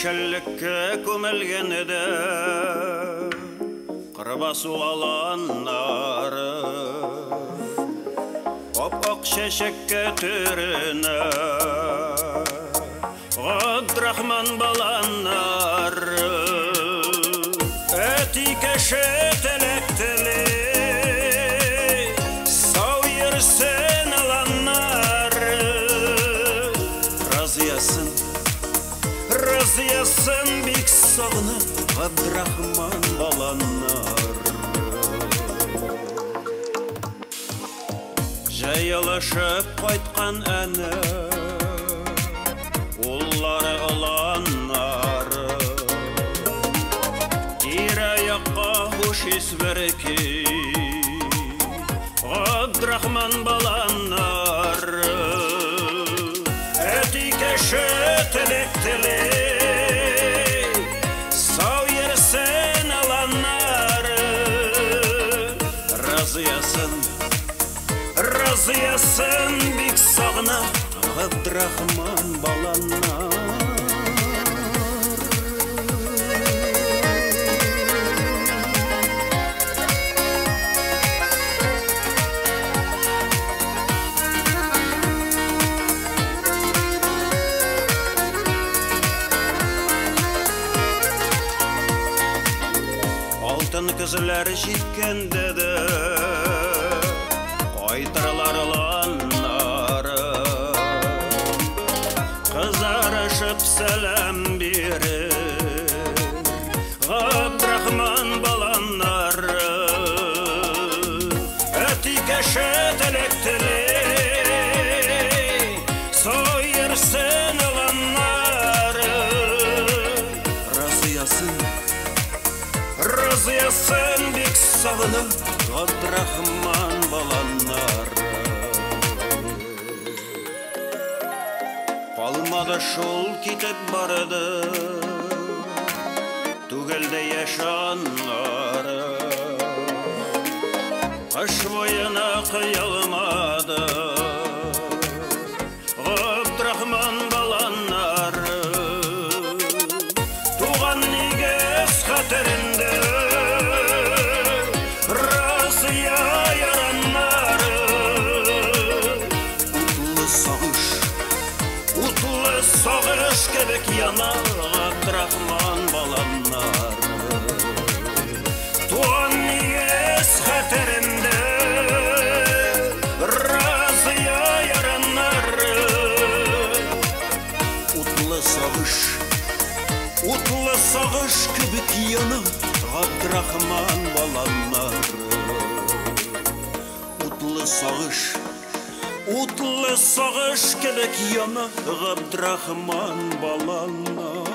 Шәллеккә күмелгәнедә Кырбасу аланнары Ап-ак чәчәккә төренә Габдрахман баланнары Әти кәше теләктеле Сау йөрсен аланнары Разыясын бик сағынып Габдрахман баланнары Жайылышып қайтқан әні Уллары аланнары Тираяққа хуш исберки Габдрахман баланнары Әти кәше телектеле Сау йөрсен аланнары Разыясын бик сағынып Габдрахман баланнары Алтын кызлар җиткәндә дә кайтырлар аланнары Кызарышып сәлам бирер Габдрахман баланнары Әти кәше теләктеле Сау йөрсен аланнары Разыясын бик сағынып Габдрахман баланнары Калмады шул китеп барды Түгелде яшаннары Кыш буена кыялмады Габдрахман баланнары Туган нигез хәтерендә Сагыш кебек яна Габдрахман баланнары Туган нигез хәтерендә Разыя яраннары Утлы сагыш кебек яна Габдрахман баланнары Утлы сагыш кебек яна Габдрахман баланнары